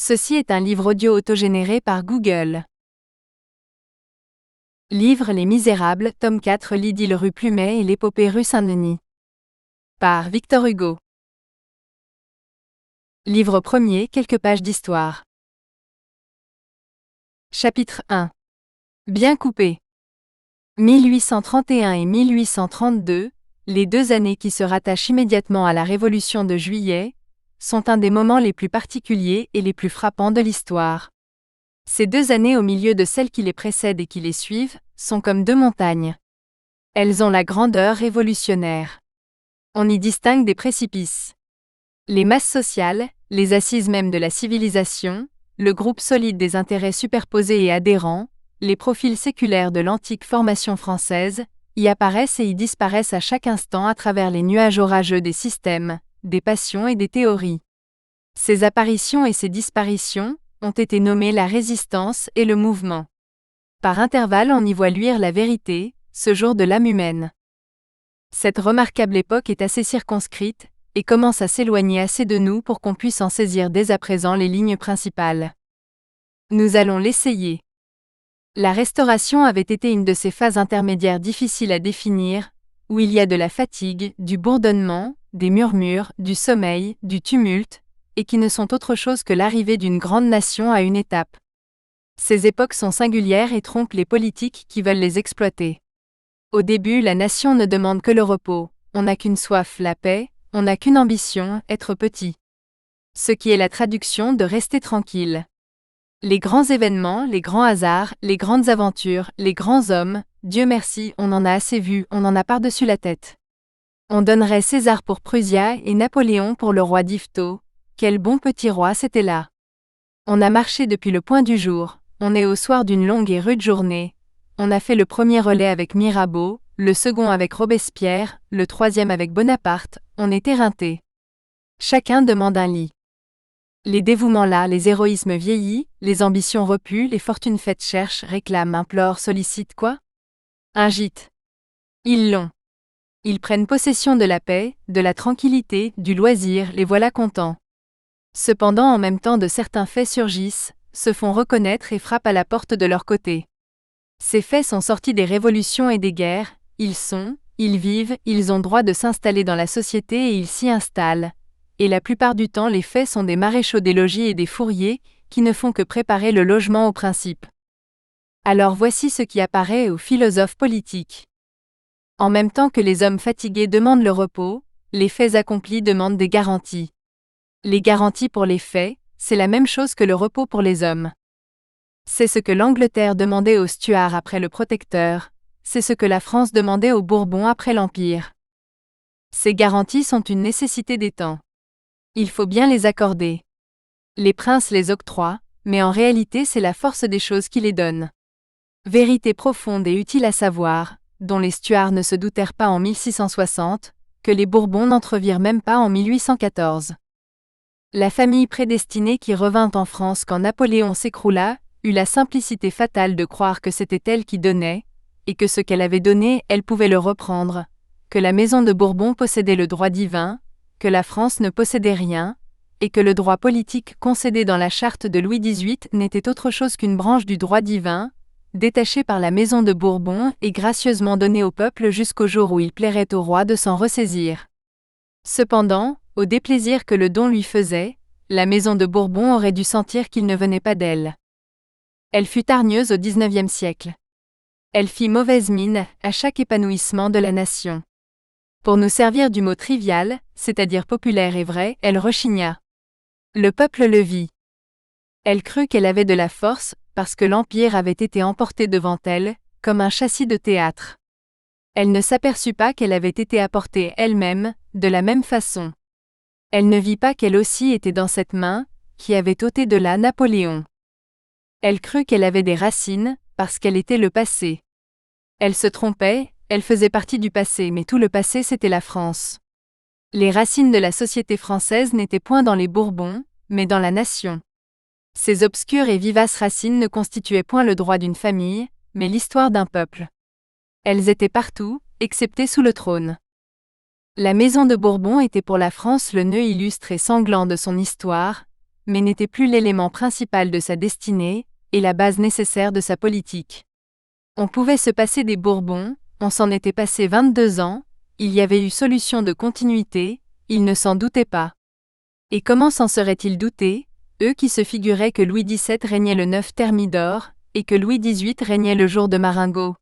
Ceci est un livre audio autogénéré par Google. Livre Les Misérables, tome 4, l'idylle rue Plumet et l'épopée rue Saint-Denis. Par Victor Hugo. Livre premier, quelques pages d'histoire. Chapitre 1. Bien coupé. 1831 et 1832, les 2 années qui se rattachent immédiatement à la Révolution de Juillet, sont un des moments les plus particuliers et les plus frappants de l'histoire. Ces 2 années au milieu de celles qui les précèdent et qui les suivent, sont comme 2 montagnes. Elles ont la grandeur révolutionnaire. On y distingue des précipices. Les masses sociales, les assises même de la civilisation, le groupe solide des intérêts superposés et adhérents, les profils séculaires de l'antique formation française, y apparaissent et y disparaissent à chaque instant à travers les nuages orageux des systèmes, des passions et des théories. Ces apparitions et ces disparitions ont été nommées la résistance et le mouvement. Par intervalles on y voit luire la vérité, ce jour de l'âme humaine. Cette remarquable époque est assez circonscrite, et commence à s'éloigner assez de nous pour qu'on puisse en saisir dès à présent les lignes principales. Nous allons l'essayer. La Restauration avait été une de ces phases intermédiaires difficiles à définir, où il y a de la fatigue, du bourdonnement, des murmures, du sommeil, du tumulte, et qui ne sont autre chose que l'arrivée d'une grande nation à une étape. Ces époques sont singulières et trompent les politiques qui veulent les exploiter. Au début, la nation ne demande que le repos, on n'a qu'une soif, la paix, on n'a qu'une ambition, être petit. Ce qui est la traduction de rester tranquille. Les grands événements, les grands hasards, les grandes aventures, les grands hommes, Dieu merci, on en a assez vu, on en a par-dessus la tête. On donnerait César pour Prusia et Napoléon pour le roi d'Yvetot. Quel bon petit roi c'était là. On a marché depuis le point du jour, on est au soir d'une longue et rude journée. On a fait le premier relais avec Mirabeau, le second avec Robespierre, le troisième avec Bonaparte, on est éreinté. Chacun demande un lit. Les dévouements là, les héroïsmes vieillis, les ambitions repues, les fortunes faites cherchent, réclament, implorent, sollicitent quoi? Un gîte. Ils l'ont. Ils prennent possession de la paix, de la tranquillité, du loisir, les voilà contents. Cependant en même temps de certains faits surgissent, se font reconnaître et frappent à la porte de leur côté. Ces faits sont sortis des révolutions et des guerres, ils vivent, ils ont droit de s'installer dans la société et ils s'y installent. Et la plupart du temps les faits sont des maréchaux des logis et des fourriers, qui ne font que préparer le logement au principe. Alors voici ce qui apparaît aux philosophes politiques. En même temps que les hommes fatigués demandent le repos, les faits accomplis demandent des garanties. Les garanties pour les faits, c'est la même chose que le repos pour les hommes. C'est ce que l'Angleterre demandait aux Stuarts après le Protecteur, c'est ce que la France demandait aux Bourbons après l'Empire. Ces garanties sont une nécessité des temps. Il faut bien les accorder. Les princes les octroient, mais en réalité c'est la force des choses qui les donne. Vérité profonde et utile à savoir, dont les Stuarts ne se doutèrent pas en 1660, que les Bourbons n'entrevirent même pas en 1814. La famille prédestinée qui revint en France quand Napoléon s'écroula, eut la simplicité fatale de croire que c'était elle qui donnait, et que ce qu'elle avait donné, elle pouvait le reprendre, que la maison de Bourbon possédait le droit divin, que la France ne possédait rien, et que le droit politique concédé dans la charte de Louis XVIII n'était autre chose qu'une branche du droit divin, détachée par la maison de Bourbon et gracieusement donnée au peuple jusqu'au jour où il plairait au roi de s'en ressaisir. Cependant, au déplaisir que le don lui faisait, la maison de Bourbon aurait dû sentir qu'il ne venait pas d'elle. Elle fut hargneuse au XIXe siècle. Elle fit mauvaise mine à chaque épanouissement de la nation. Pour nous servir du mot trivial, c'est-à-dire populaire et vrai, elle rechigna. Le peuple le vit. Elle crut qu'elle avait de la force, parce que l'Empire avait été emporté devant elle, comme un châssis de théâtre. Elle ne s'aperçut pas qu'elle avait été apportée elle-même, de la même façon. Elle ne vit pas qu'elle aussi était dans cette main, qui avait ôté de là Napoléon. Elle crut qu'elle avait des racines, parce qu'elle était le passé. Elle se trompait, elle faisait partie du passé, mais tout le passé c'était la France. Les racines de la société française n'étaient point dans les Bourbons, mais dans la nation. Ces obscures et vivaces racines ne constituaient point le droit d'une famille, mais l'histoire d'un peuple. Elles étaient partout, excepté sous le trône. La maison de Bourbon était pour la France le nœud illustre et sanglant de son histoire, mais n'était plus l'élément principal de sa destinée, et la base nécessaire de sa politique. On pouvait se passer des Bourbons, on s'en était passé 22 ans, il y avait eu solution de continuité, ils ne s'en doutaient pas. Et comment s'en seraient-ils doutés, eux qui se figuraient que Louis XVII régnait le 9 Thermidor, et que Louis XVIII régnait le jour de Marengo?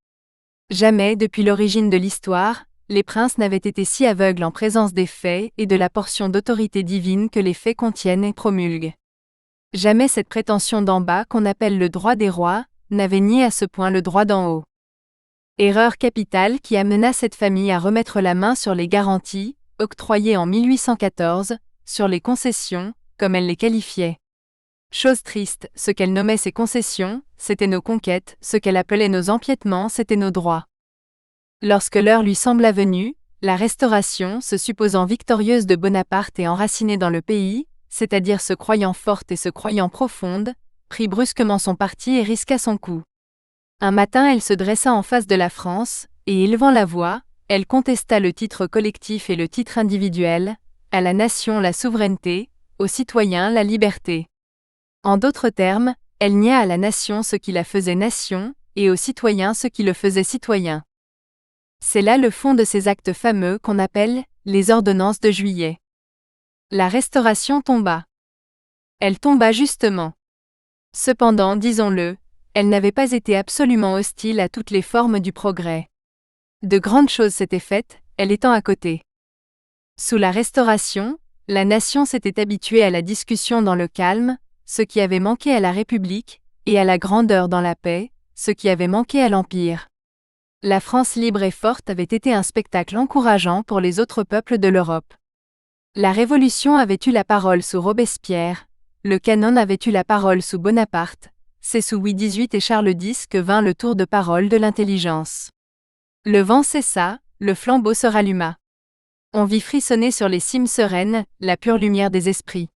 Jamais, depuis l'origine de l'histoire, les princes n'avaient été si aveugles en présence des faits et de la portion d'autorité divine que les faits contiennent et promulguent. Jamais cette prétention d'en bas qu'on appelle le droit des rois, n'avait nié à ce point le droit d'en haut. Erreur capitale qui amena cette famille à remettre la main sur les garanties, octroyées en 1814, sur les concessions, comme elle les qualifiait. Chose triste, ce qu'elle nommait ses concessions, c'était nos conquêtes, ce qu'elle appelait nos empiètements, c'était nos droits. Lorsque l'heure lui sembla venue, la Restauration, se supposant victorieuse de Bonaparte et enracinée dans le pays, c'est-à-dire se croyant forte et se croyant profonde, prit brusquement son parti et risqua son coup. Un matin elle se dressa en face de la France, et élevant la voix, elle contesta le titre collectif et le titre individuel, à la nation la souveraineté, aux citoyens la liberté. En d'autres termes, elle nia à la nation ce qui la faisait nation, et aux citoyens ce qui le faisait citoyen. C'est là le fond de ces actes fameux qu'on appelle les ordonnances de Juillet. La Restauration tomba. Elle tomba justement. Cependant, disons-le, elle n'avait pas été absolument hostile à toutes les formes du progrès. De grandes choses s'étaient faites, elle étant à côté. Sous la Restauration, la nation s'était habituée à la discussion dans le calme, ce qui avait manqué à la République, et à la grandeur dans la paix, ce qui avait manqué à l'Empire. La France libre et forte avait été un spectacle encourageant pour les autres peuples de l'Europe. La Révolution avait eu la parole sous Robespierre, le canon avait eu la parole sous Bonaparte, c'est sous Louis XVIII et Charles X que vint le tour de parole de l'intelligence. Le vent cessa, le flambeau se ralluma. On vit frissonner sur les cimes sereines la pure lumière des esprits.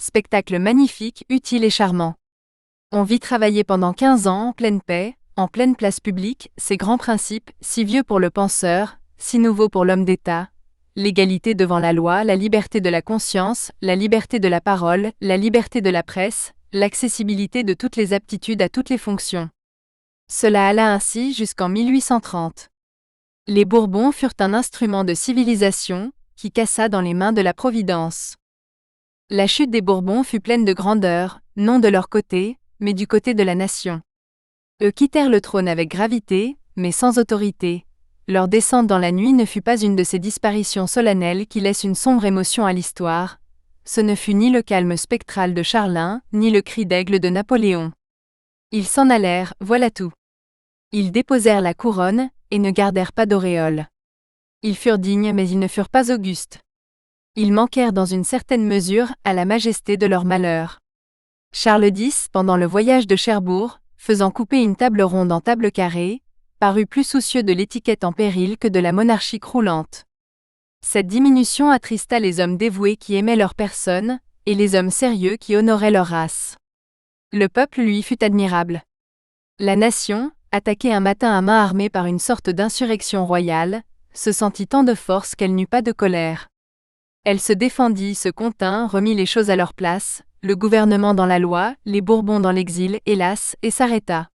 Spectacle magnifique, utile et charmant. On vit travailler pendant 15 ans en pleine paix, en pleine place publique, ces grands principes, si vieux pour le penseur, si nouveaux pour l'homme d'État, l'égalité devant la loi, la liberté de la conscience, la liberté de la parole, la liberté de la presse, l'accessibilité de toutes les aptitudes à toutes les fonctions. Cela alla ainsi jusqu'en 1830. Les Bourbons furent un instrument de civilisation, qui cassa dans les mains de la Providence. La chute des Bourbons fut pleine de grandeur, non de leur côté, mais du côté de la nation. Eux quittèrent le trône avec gravité, mais sans autorité. Leur descente dans la nuit ne fut pas une de ces disparitions solennelles qui laissent une sombre émotion à l'histoire. Ce ne fut ni le calme spectral de Charlemagne, ni le cri d'aigle de Napoléon. Ils s'en allèrent, voilà tout. Ils déposèrent la couronne, et ne gardèrent pas d'auréole. Ils furent dignes mais ils ne furent pas augustes. Ils manquèrent dans une certaine mesure à la majesté de leur malheur. Charles X, pendant le voyage de Cherbourg, faisant couper une table ronde en table carrée, parut plus soucieux de l'étiquette en péril que de la monarchie croulante. Cette diminution attrista les hommes dévoués qui aimaient leur personne, et les hommes sérieux qui honoraient leur race. Le peuple, lui, fut admirable. La nation, attaquée un matin à main armée par une sorte d'insurrection royale, se sentit tant de force qu'elle n'eut pas de colère. Elle se défendit, se contint, remit les choses à leur place, le gouvernement dans la loi, les Bourbons dans l'exil, hélas, et s'arrêta.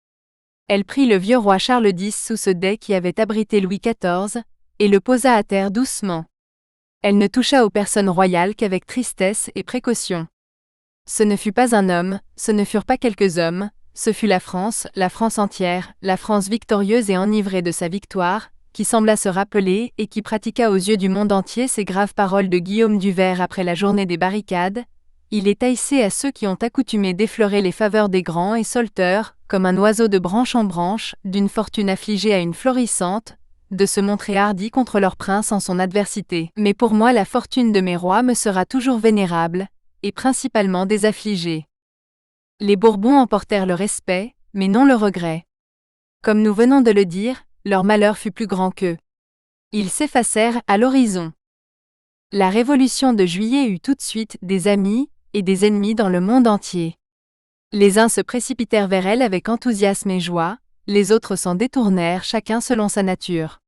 Elle prit le vieux roi Charles X sous ce dais qui avait abrité Louis XIV, et le posa à terre doucement. Elle ne toucha aux personnes royales qu'avec tristesse et précaution. Ce ne fut pas un homme, ce ne furent pas quelques hommes, ce fut la France entière, la France victorieuse et enivrée de sa victoire, qui sembla se rappeler et qui pratiqua aux yeux du monde entier ces graves paroles de Guillaume du Vers après la journée des barricades. Il est haïssé à ceux qui ont accoutumé d'effleurer les faveurs des grands et solteurs, comme un oiseau de branche en branche, d'une fortune affligée à une florissante, de se montrer hardi contre leur prince en son adversité. Mais pour moi la fortune de mes rois me sera toujours vénérable, et principalement des affligés. Les Bourbons emportèrent le respect, mais non le regret. Comme nous venons de le dire, leur malheur fut plus grand qu'eux. Ils s'effacèrent à l'horizon. La Révolution de Juillet eut tout de suite des amis et des ennemis dans le monde entier. Les uns se précipitèrent vers elle avec enthousiasme et joie, les autres s'en détournèrent chacun selon sa nature.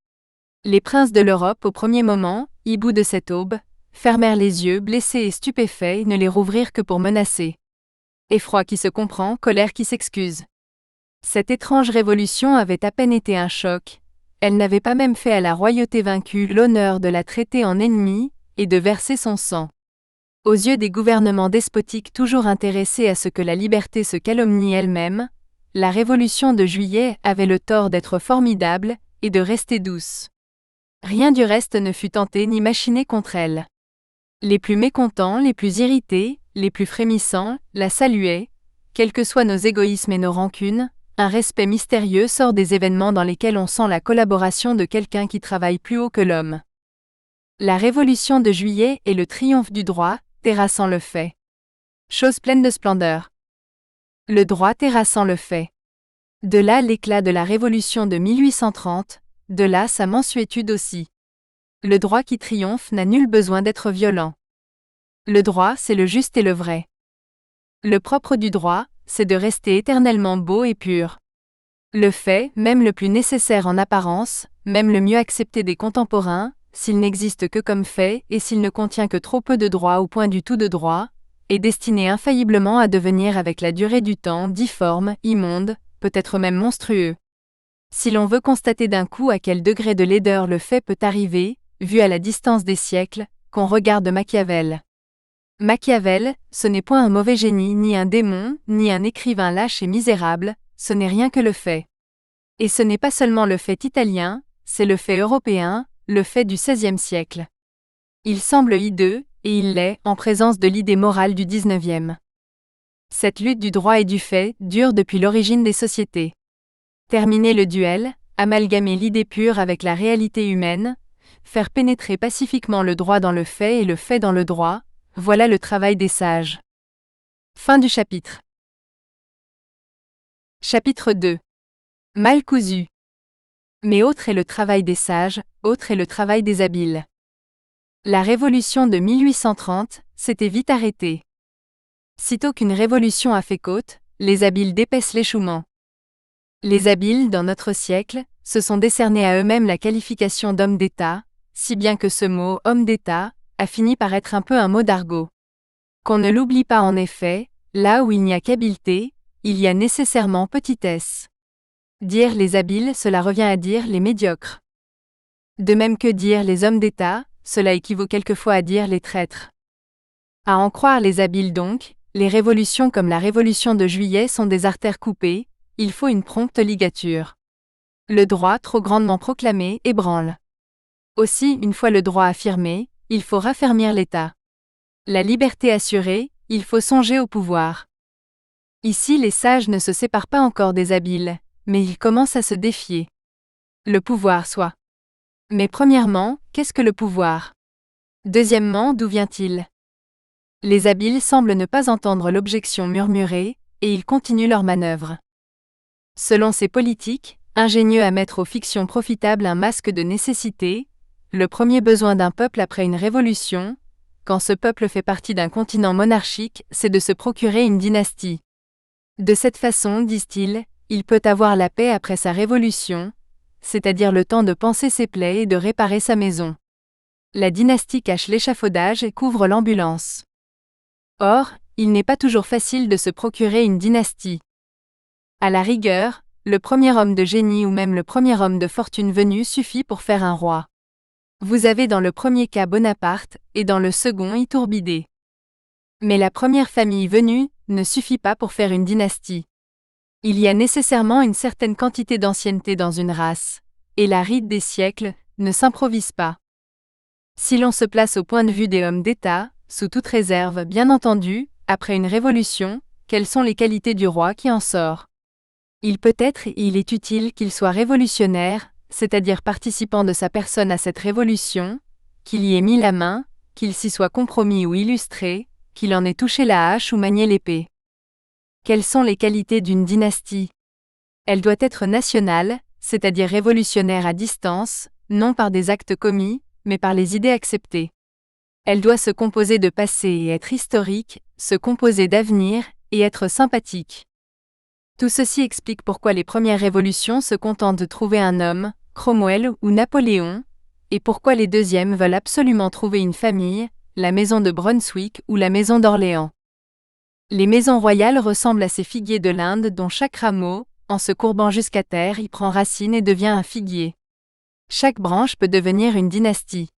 Les princes de l'Europe au premier moment, hiboux de cette aube, fermèrent les yeux blessés et stupéfaits et ne les rouvrirent que pour menacer. Effroi qui se comprend, colère qui s'excuse. Cette étrange révolution avait à peine été un choc, elle n'avait pas même fait à la royauté vaincue l'honneur de la traiter en ennemie et de verser son sang. Aux yeux des gouvernements despotiques toujours intéressés à ce que la liberté se calomnie elle-même, la Révolution de Juillet avait le tort d'être formidable et de rester douce. Rien du reste ne fut tenté ni machiné contre elle. Les plus mécontents, les plus irrités, les plus frémissants, la saluaient, quels que soient nos égoïsmes et nos rancunes, un respect mystérieux sort des événements dans lesquels on sent la collaboration de quelqu'un qui travaille plus haut que l'homme. La Révolution de Juillet est le triomphe du droit, terrassant le fait. Chose pleine de splendeur. Le droit terrassant le fait. De là l'éclat de la Révolution de 1830, de là sa mansuétude aussi. Le droit qui triomphe n'a nul besoin d'être violent. Le droit, c'est le juste et le vrai. Le propre du droit, c'est de rester éternellement beau et pur. Le fait, même le plus nécessaire en apparence, même le mieux accepté des contemporains, s'il n'existe que comme fait et s'il ne contient que trop peu de droit ou point du tout de droit, est destiné infailliblement à devenir avec la durée du temps difforme, immonde, peut-être même monstrueux. Si l'on veut constater d'un coup à quel degré de laideur le fait peut arriver, vu à la distance des siècles, qu'on regarde Machiavel. Machiavel, ce n'est point un mauvais génie ni un démon, ni un écrivain lâche et misérable, ce n'est rien que le fait. Et ce n'est pas seulement le fait italien, c'est le fait européen, le fait du XVIe siècle. Il semble hideux, et il l'est, en présence de l'idée morale du XIXe. Cette lutte du droit et du fait dure depuis l'origine des sociétés. Terminer le duel, amalgamer l'idée pure avec la réalité humaine, faire pénétrer pacifiquement le droit dans le fait et le fait dans le droit, voilà le travail des sages. Fin du chapitre. Chapitre 2. Mal cousu. Mais autre est le travail des sages, autre est le travail des habiles. La révolution de 1830 s'était vite arrêtée. Sitôt qu'une révolution a fait côte, les habiles dépaissent l'échouement. Les habiles, dans notre siècle, se sont décernés à eux-mêmes la qualification d'homme d'État, si bien que ce mot « homme d'État » a fini par être un peu un mot d'argot. Qu'on ne l'oublie pas en effet, là où il n'y a qu'habileté, il y a nécessairement petitesse. Dire les habiles, cela revient à dire les médiocres. De même que dire les hommes d'État, cela équivaut quelquefois à dire les traîtres. À en croire les habiles donc, les révolutions comme la Révolution de Juillet sont des artères coupées, il faut une prompte ligature. Le droit trop grandement proclamé ébranle. Aussi, une fois le droit affirmé, il faut raffermir l'État. La liberté assurée, il faut songer au pouvoir. Ici les sages ne se séparent pas encore des habiles, mais ils commencent à se défier. Le pouvoir soit. Mais premièrement, qu'est-ce que le pouvoir? Deuxièmement, d'où vient-il? Les habiles semblent ne pas entendre l'objection murmurée, et ils continuent leur manœuvre. Selon ces politiques, ingénieux à mettre aux fictions profitables un masque de nécessité, le premier besoin d'un peuple après une révolution, quand ce peuple fait partie d'un continent monarchique, c'est de se procurer une dynastie. De cette façon, disent-ils, il peut avoir la paix après sa révolution, c'est-à-dire le temps de panser ses plaies et de réparer sa maison. La dynastie cache l'échafaudage et couvre l'ambulance. Or, il n'est pas toujours facile de se procurer une dynastie. À la rigueur, le premier homme de génie ou même le premier homme de fortune venu suffit pour faire un roi. Vous avez dans le premier cas Bonaparte, et dans le second Iturbide. Mais la première famille venue ne suffit pas pour faire une dynastie. Il y a nécessairement une certaine quantité d'ancienneté dans une race, et la ride des siècles ne s'improvise pas. Si l'on se place au point de vue des hommes d'État, sous toute réserve bien entendu, après une révolution, quelles sont les qualités du roi qui en sort? Il est utile qu'il soit révolutionnaire, c'est-à-dire participant de sa personne à cette révolution, qu'il y ait mis la main, qu'il s'y soit compromis ou illustré, qu'il en ait touché la hache ou manié l'épée. Quelles sont les qualités d'une dynastie? Elle doit être nationale, c'est-à-dire révolutionnaire à distance, non par des actes commis, mais par les idées acceptées. Elle doit se composer de passé et être historique, se composer d'avenir, et être sympathique. Tout ceci explique pourquoi les premières révolutions se contentent de trouver un homme, Cromwell ou Napoléon, et pourquoi les deuxièmes veulent absolument trouver une famille, la maison de Brunswick ou la maison d'Orléans. Les maisons royales ressemblent à ces figuiers de l'Inde dont chaque rameau, en se courbant jusqu'à terre, y prend racine et devient un figuier. Chaque branche peut devenir une dynastie,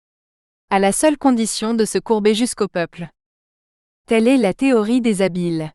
à la seule condition de se courber jusqu'au peuple. Telle est la théorie des habiles.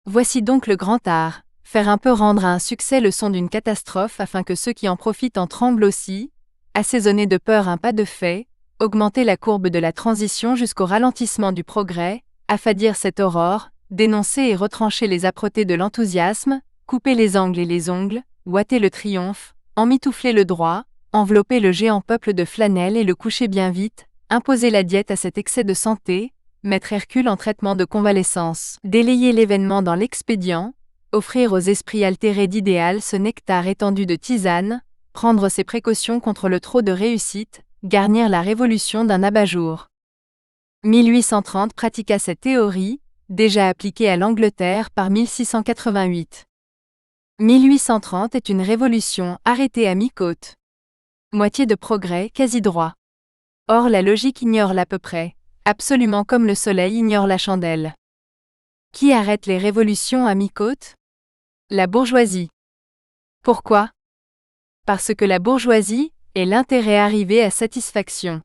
Voici donc le grand art, faire un peu rendre à un succès le son d'une catastrophe afin que ceux qui en profitent en tremblent aussi, assaisonner de peur un pas de fait, augmenter la courbe de la transition jusqu'au ralentissement du progrès, affadir cette aurore, dénoncer et retrancher les âpretés de l'enthousiasme, couper les angles et les ongles, ouater le triomphe, emmitoufler le droit, envelopper le géant peuple de flanelle et le coucher bien vite, imposer la diète à cet excès de santé, mettre Hercule en traitement de convalescence, délayer l'événement dans l'expédient, offrir aux esprits altérés d'idéal ce nectar étendu de tisane, prendre ses précautions contre le trop de réussite, garnir la révolution d'un abat-jour. 1830 pratiqua cette théorie, déjà appliquée à l'Angleterre par 1688. 1830 est une révolution arrêtée à mi-côte. Moitié de progrès quasi droit. Or la logique ignore l'à peu près, absolument comme le soleil ignore la chandelle. Qui arrête les révolutions à mi-côte ? La bourgeoisie. Pourquoi ? Parce que la bourgeoisie est l'intérêt arrivé à satisfaction.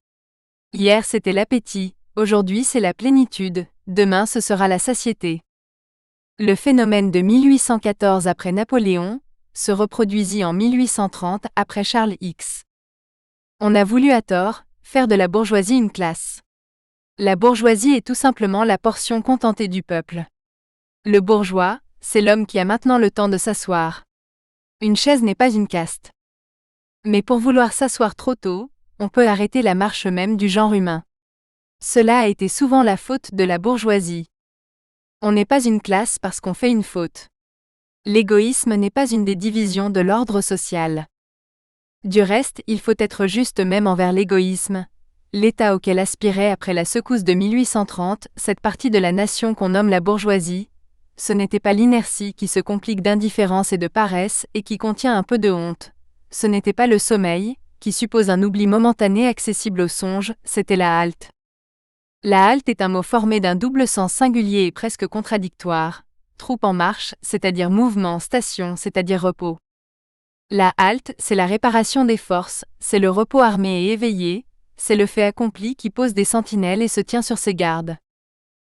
Hier c'était l'appétit, aujourd'hui c'est la plénitude, demain ce sera la satiété. Le phénomène de 1814 après Napoléon se reproduisit en 1830 après Charles X. On a voulu à tort faire de la bourgeoisie une classe. La bourgeoisie est tout simplement la portion contentée du peuple. Le bourgeois, c'est l'homme qui a maintenant le temps de s'asseoir. Une chaise n'est pas une caste. Mais pour vouloir s'asseoir trop tôt, on peut arrêter la marche même du genre humain. Cela a été souvent la faute de la bourgeoisie. On n'est pas une classe parce qu'on fait une faute. L'égoïsme n'est pas une des divisions de l'ordre social. Du reste, il faut être juste même envers l'égoïsme, l'état auquel aspirait après la secousse de 1830 cette partie de la nation qu'on nomme la bourgeoisie. Ce n'était pas l'inertie qui se complique d'indifférence et de paresse et qui contient un peu de honte. Ce n'était pas le sommeil, qui suppose un oubli momentané accessible au songe, c'était la halte. La halte est un mot formé d'un double sens singulier et presque contradictoire. Troupe en marche, c'est-à-dire mouvement, station, c'est-à-dire repos. La halte, c'est la réparation des forces, c'est le repos armé et éveillé, c'est le fait accompli qui pose des sentinelles et se tient sur ses gardes.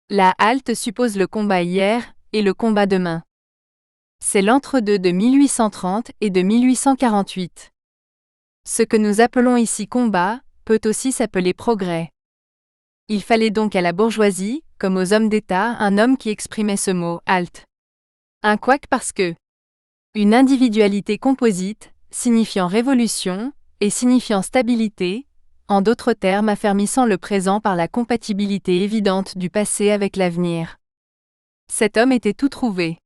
La halte suppose le combat hier et le combat demain. C'est l'entre-deux de 1830 et de 1848. Ce que nous appelons ici combat peut aussi s'appeler progrès. Il fallait donc à la bourgeoisie, comme aux hommes d'État, un homme qui exprimait ce mot « halte ». Un couac parce que une individualité composite, signifiant révolution, et signifiant stabilité, en d'autres termes affermissant le présent par la compatibilité évidente du passé avec l'avenir. Cet homme était tout trouvé.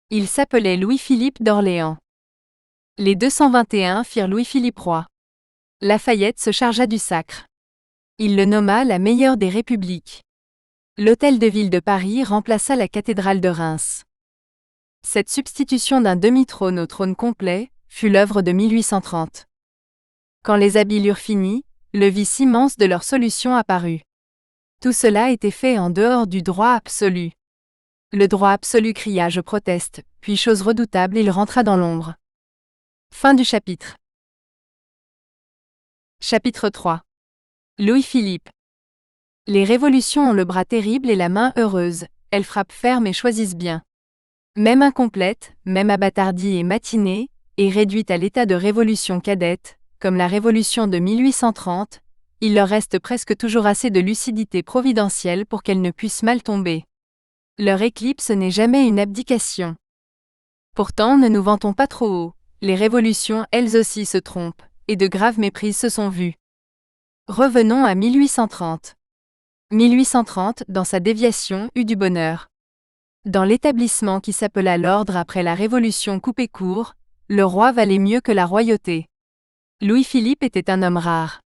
Il s'appelait Louis-Philippe d'Orléans. Les 221 firent Louis-Philippe roi. Lafayette se chargea du sacre. Il le nomma la meilleure des républiques. L'hôtel de ville de Paris remplaça la cathédrale de Reims. Cette substitution d'un demi-trône au trône complet fut l'œuvre de 1830. Quand les habiles eurent fini, le vice immense de leur solution apparut. Tout cela était fait en dehors du droit absolu. Le droit absolu cria « Je proteste », puis chose redoutable, il rentra dans l'ombre. Fin du chapitre. Chapitre 3. Louis-Philippe. Les révolutions ont le bras terrible et la main heureuse, elles frappent ferme et choisissent bien. Même incomplète, même abâtardie et matinée, et réduite à l'état de révolution cadette, comme la révolution de 1830, il leur reste presque toujours assez de lucidité providentielle pour qu'elles ne puissent mal tomber. Leur éclipse n'est jamais une abdication. Pourtant, ne nous vantons pas trop haut, les révolutions elles aussi se trompent, et de graves méprises se sont vues. Revenons à 1830. 1830, dans sa déviation, eut du bonheur. Dans l'établissement qui s'appela l'ordre après la Révolution coupée court, le roi valait mieux que la royauté. Louis-Philippe était un homme rare.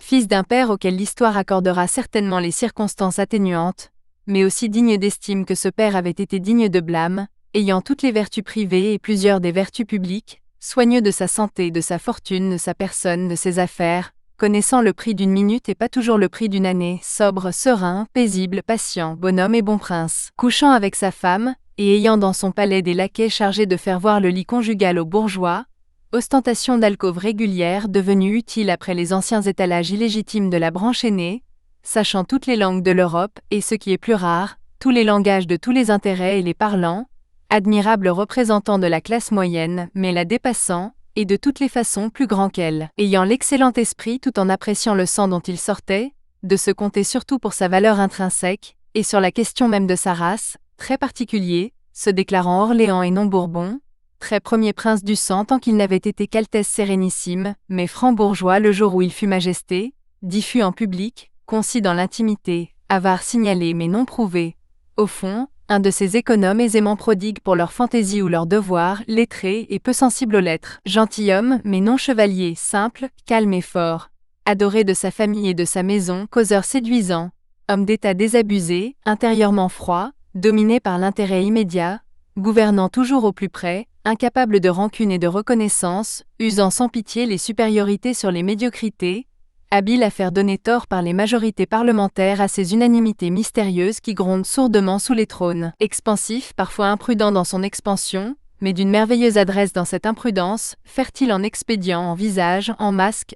Fils d'un père auquel l'histoire accordera certainement les circonstances atténuantes, mais aussi digne d'estime que ce père avait été digne de blâme, ayant toutes les vertus privées et plusieurs des vertus publiques, soigneux de sa santé, de sa fortune, de sa personne, de ses affaires, connaissant le prix d'une minute et pas toujours le prix d'une année, sobre, serein, paisible, patient, bonhomme et bon prince. Couchant avec sa femme, et ayant dans son palais des laquais chargés de faire voir le lit conjugal aux bourgeois, ostentation d'alcôve régulière devenue utile après les anciens étalages illégitimes de la branche aînée, sachant toutes les langues de l'Europe et ce qui est plus rare, tous les langages de tous les intérêts et les parlant, admirable représentant de la classe moyenne, mais la dépassant, et de toutes les façons plus grand qu'elle, ayant l'excellent esprit tout en appréciant le sang dont il sortait, de se compter surtout pour sa valeur intrinsèque, et sur la question même de sa race, très particulier, se déclarant Orléans et non Bourbon, très premier prince du sang tant qu'il n'avait été qu'Altesse sérénissime, mais franc-bourgeois le jour où il fut majesté, diffus en public, concis dans l'intimité, avare signalé mais non prouvé. Au fond, un de ces économes aisément prodigues pour leur fantaisie ou leur devoir, lettré et peu sensible aux lettres. Gentilhomme, mais non chevalier, simple, calme et fort. Adoré de sa famille et de sa maison, causeur séduisant. Homme d'état désabusé, intérieurement froid, dominé par l'intérêt immédiat, gouvernant toujours au plus près, incapable de rancune et de reconnaissance, usant sans pitié les supériorités sur les médiocrités, habile à faire donner tort par les majorités parlementaires à ces unanimités mystérieuses qui grondent sourdement sous les trônes. Expansif, parfois imprudent dans son expansion, mais d'une merveilleuse adresse dans cette imprudence, fertile en expédients, en visages, en masques,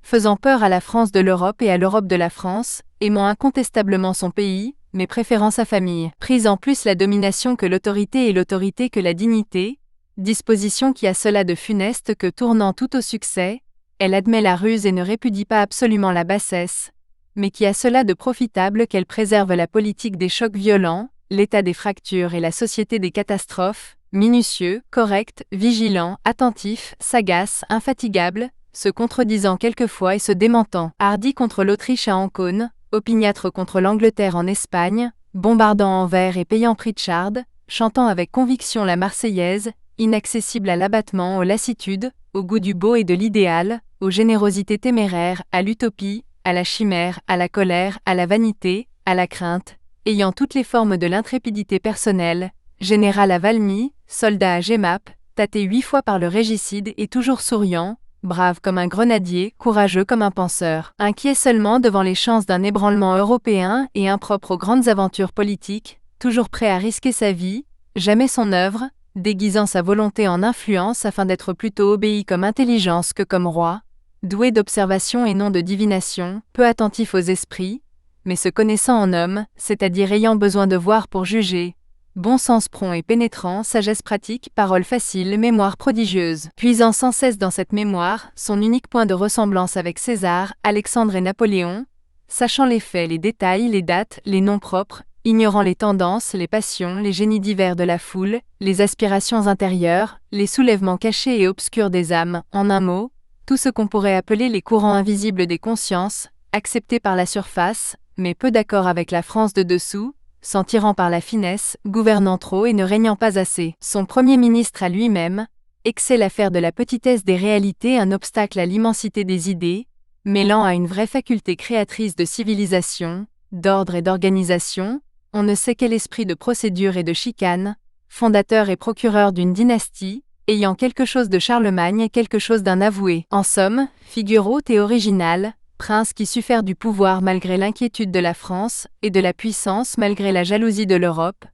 faisant peur à la France de l'Europe et à l'Europe de la France, aimant incontestablement son pays, mais préférant sa famille. Prise en plus la domination que l'autorité et l'autorité que la dignité, disposition qui a cela de funeste que tournant tout au succès, elle admet la ruse et ne répudie pas absolument la bassesse, mais qui a cela de profitable qu'elle préserve la politique des chocs violents, l'état des fractures et la société des catastrophes, minutieux, correct, vigilant, attentif, sagace, infatigable, se contredisant quelquefois et se démentant, hardi contre l'Autriche à Ancône, opiniâtre contre l'Angleterre en Espagne, bombardant Anvers et payant Pritchard, chantant avec conviction la Marseillaise, inaccessible à l'abattement, aux lassitudes, au goût du beau et de l'idéal, aux générosités téméraires, à l'utopie, à la chimère, à la colère, à la vanité, à la crainte, ayant toutes les formes de l'intrépidité personnelle, général à Valmy, soldat à Jemmapes, tâté 8 fois par le régicide et toujours souriant, brave comme un grenadier, courageux comme un penseur, inquiet seulement devant les chances d'un ébranlement européen et impropre aux grandes aventures politiques, toujours prêt à risquer sa vie, jamais son œuvre, déguisant sa volonté en influence afin d'être plutôt obéi comme intelligence que comme roi, doué d'observation et non de divination, peu attentif aux esprits, mais se connaissant en homme, c'est-à-dire ayant besoin de voir pour juger, bon sens prompt et pénétrant, sagesse pratique, parole facile, mémoire prodigieuse, puisant sans cesse dans cette mémoire, son unique point de ressemblance avec César, Alexandre et Napoléon, sachant les faits, les détails, les dates, les noms propres, ignorant les tendances, les passions, les génies divers de la foule, les aspirations intérieures, les soulèvements cachés et obscurs des âmes, en un mot, tout ce qu'on pourrait appeler les courants invisibles des consciences, acceptés par la surface, mais peu d'accord avec la France de dessous, s'en tirant par la finesse, gouvernant trop et ne régnant pas assez. Son premier ministre à lui-même, excelle à faire de la petitesse des réalités un obstacle à l'immensité des idées, mêlant à une vraie faculté créatrice de civilisation, d'ordre et d'organisation, on ne sait quel esprit de procédure et de chicane, fondateur et procureur d'une dynastie, ayant quelque chose de Charlemagne et quelque chose d'un avoué. En somme, figure haute et originale, prince qui sut faire du pouvoir malgré l'inquiétude de la France, et de la puissance malgré la jalousie de l'Europe,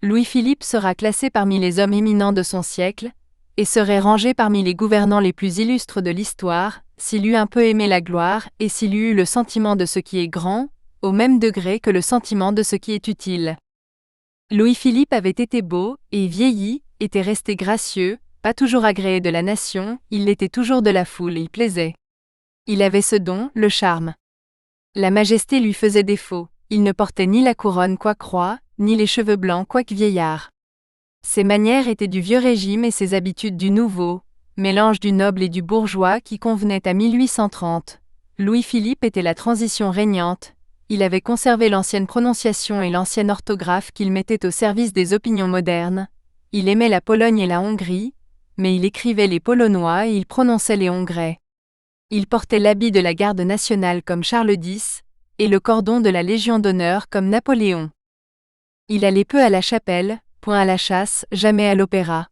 Louis-Philippe sera classé parmi les hommes éminents de son siècle, et serait rangé parmi les gouvernants les plus illustres de l'histoire, s'il eût un peu aimé la gloire, et s'il eût eu le sentiment de ce qui est grand, au même degré que le sentiment de ce qui est utile. Louis-Philippe avait été beau, et vieilli, était resté gracieux, pas toujours agréé de la nation, il l'était toujours de la foule, il plaisait. Il avait ce don, le charme. La majesté lui faisait défaut, il ne portait ni la couronne quoique roi, ni les cheveux blancs quoique vieillard. Ses manières étaient du vieux régime et ses habitudes du nouveau, mélange du noble et du bourgeois qui convenait à 1830. Louis-Philippe était la transition régnante, il avait conservé l'ancienne prononciation et l'ancienne orthographe qu'il mettait au service des opinions modernes, il aimait la Pologne et la Hongrie, mais il écrivait les polonois et il prononçait les hongrois. Il portait l'habit de la garde nationale comme Charles X, et le cordon de la Légion d'honneur comme Napoléon. Il allait peu à la chapelle, point à la chasse, jamais à l'opéra.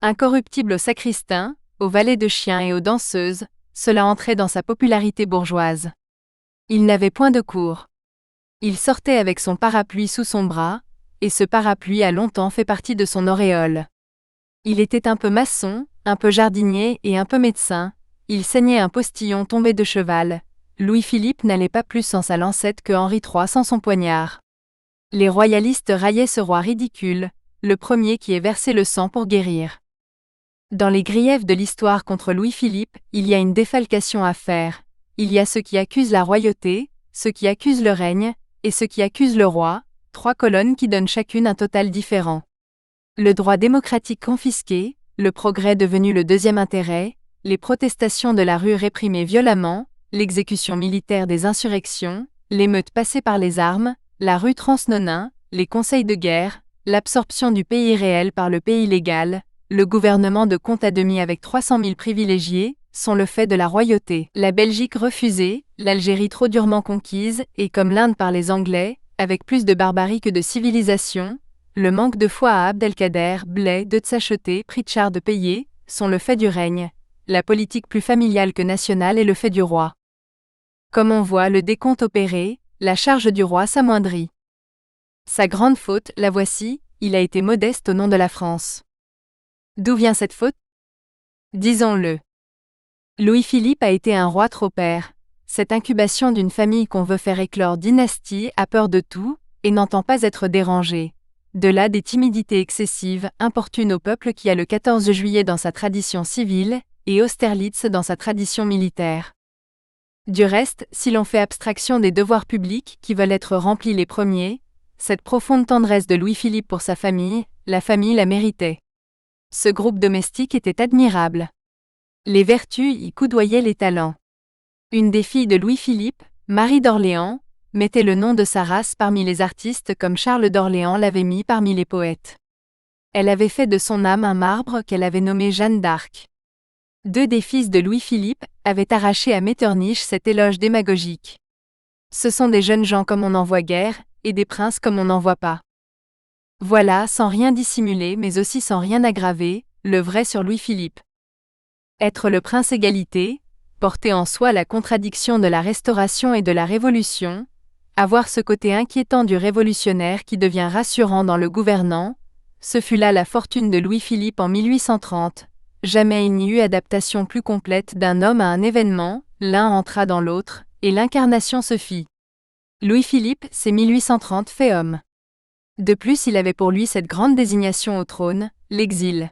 Incorruptible aux sacristains, aux valets de chiens et aux danseuses, cela entrait dans sa popularité bourgeoise. Il n'avait point de cour. Il sortait avec son parapluie sous son bras, et ce parapluie a longtemps fait partie de son auréole. Il était un peu maçon, un peu jardinier et un peu médecin, il saignait un postillon tombé de cheval. Louis-Philippe n'allait pas plus sans sa lancette que Henri III sans son poignard. Les royalistes raillaient ce roi ridicule, le premier qui ait versé le sang pour guérir. Dans les griefs de l'histoire contre Louis-Philippe, il y a une défalcation à faire. Il y a ceux qui accusent la royauté, ceux qui accusent le règne, et ceux qui accusent le roi, 3 colonnes qui donnent chacune un total différent. Le droit démocratique confisqué, le progrès devenu le deuxième intérêt, les protestations de la rue réprimées violemment, l'exécution militaire des insurrections, l'émeute passée par les armes, la rue Transnonain, les conseils de guerre, l'absorption du pays réel par le pays légal, le gouvernement de compte à demi avec 300 000 privilégiés, sont le fait de la royauté. La Belgique refusée, l'Algérie trop durement conquise, et comme l'Inde par les Anglais, avec plus de barbarie que de civilisation, le manque de foi à Abdelkader, Blay, de Tsacheté, Pritchard de payer, sont le fait du règne. La politique plus familiale que nationale est le fait du roi. Comme on voit le décompte opéré, la charge du roi s'amoindrit. Sa grande faute, la voici, il a été modeste au nom de la France. D'où vient cette faute? Disons-le. Louis-Philippe a été un roi trop père. Cette incubation d'une famille qu'on veut faire éclore dynastie a peur de tout, et n'entend pas être dérangée. De là des timidités excessives, importunes au peuple qui a le 14 juillet dans sa tradition civile, et Austerlitz dans sa tradition militaire. Du reste, si l'on fait abstraction des devoirs publics qui veulent être remplis les premiers, cette profonde tendresse de Louis-Philippe pour sa famille, la famille la méritait. Ce groupe domestique était admirable. Les vertus y coudoyaient les talents. Une des filles de Louis-Philippe, Marie d'Orléans, mettait le nom de sa race parmi les artistes comme Charles d'Orléans l'avait mis parmi les poètes. Elle avait fait de son âme un marbre qu'elle avait nommé Jeanne d'Arc. 2 des fils de Louis-Philippe avaient arraché à Metternich cet éloge démagogique. Ce sont des jeunes gens comme on n'en voit guère, et des princes comme on n'en voit pas. Voilà, sans rien dissimuler mais aussi sans rien aggraver, le vrai sur Louis-Philippe. Être le prince égalité, porter en soi la contradiction de la Restauration et de la Révolution, avoir ce côté inquiétant du révolutionnaire qui devient rassurant dans le gouvernant, ce fut là la fortune de Louis-Philippe en 1830. Jamais il n'y eut adaptation plus complète d'un homme à un événement, l'un entra dans l'autre, et l'incarnation se fit. Louis-Philippe, c'est 1830 fait homme. De plus, il avait pour lui cette grande désignation au trône, l'exil.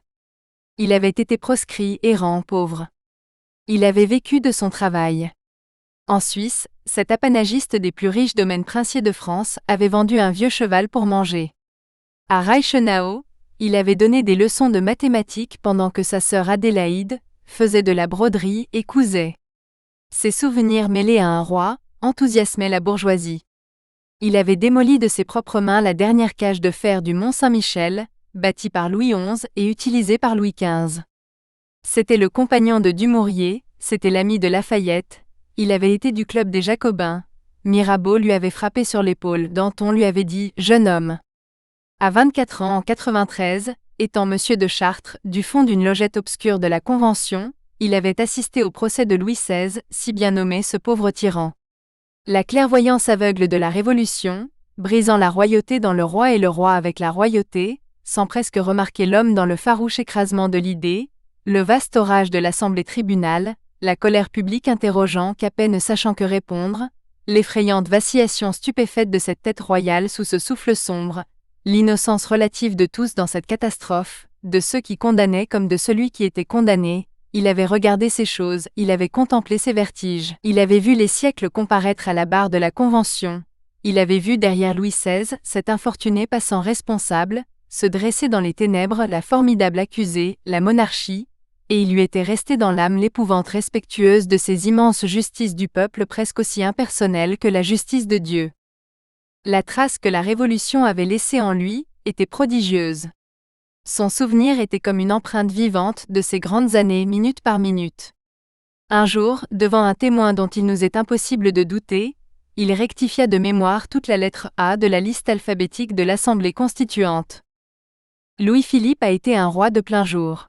Il avait été proscrit, errant, pauvre. Il avait vécu de son travail. En Suisse, cet apanagiste des plus riches domaines princiers de France avait vendu un vieux cheval pour manger. À Reichenau, il avait donné des leçons de mathématiques pendant que sa sœur Adélaïde faisait de la broderie et cousait. Ses souvenirs mêlés à un roi enthousiasmaient la bourgeoisie. Il avait démoli de ses propres mains la dernière cage de fer du Mont Saint-Michel, bâtie par Louis XI et utilisée par Louis XV. C'était le compagnon de Dumouriez, c'était l'ami de Lafayette, il avait été du club des Jacobins. Mirabeau lui avait frappé sur l'épaule, Danton lui avait dit « Jeune homme ». À 24 ans en 93, étant monsieur de Chartres, du fond d'une logette obscure de la Convention, il avait assisté au procès de Louis XVI, si bien nommé ce pauvre tyran. La clairvoyance aveugle de la Révolution, brisant la royauté dans le roi et le roi avec la royauté, sans presque remarquer l'homme dans le farouche écrasement de l'idée, le vaste orage de l'Assemblée tribunale, la colère publique interrogeant qu'à peine sachant que répondre, l'effrayante vacillation stupéfaite de cette tête royale sous ce souffle sombre, l'innocence relative de tous dans cette catastrophe, de ceux qui condamnaient comme de celui qui était condamné. Il avait regardé ces choses, il avait contemplé ces vertiges, il avait vu les siècles comparaître à la barre de la Convention, il avait vu derrière Louis XVI, cet infortuné passant responsable, se dresser dans les ténèbres la formidable accusée, la monarchie, et il lui était resté dans l'âme l'épouvante respectueuse de ces immenses justices du peuple presque aussi impersonnelles que la justice de Dieu. La trace que la Révolution avait laissée en lui était prodigieuse. Son souvenir était comme une empreinte vivante de ces grandes années minute par minute. Un jour, devant un témoin dont il nous est impossible de douter, il rectifia de mémoire toute la lettre A de la liste alphabétique de l'Assemblée constituante. Louis-Philippe a été un roi de plein jour.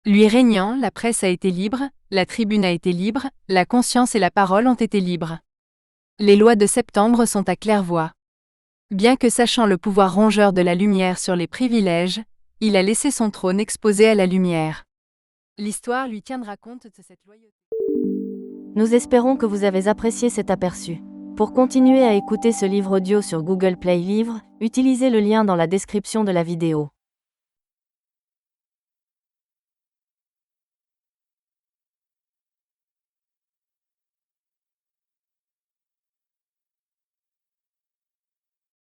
Lui régnant, la presse a été libre, la tribune a été libre, la conscience et la parole ont été libres. Les lois de septembre sont à claire-voie. Bien que sachant le pouvoir rongeur de la lumière sur les privilèges, il a laissé son trône exposé à la lumière. L'histoire lui tiendra compte de cette loyauté. Nous espérons que vous avez apprécié cet aperçu. Pour continuer à écouter ce livre audio sur Google Play Livres, utilisez le lien dans la description de la vidéo.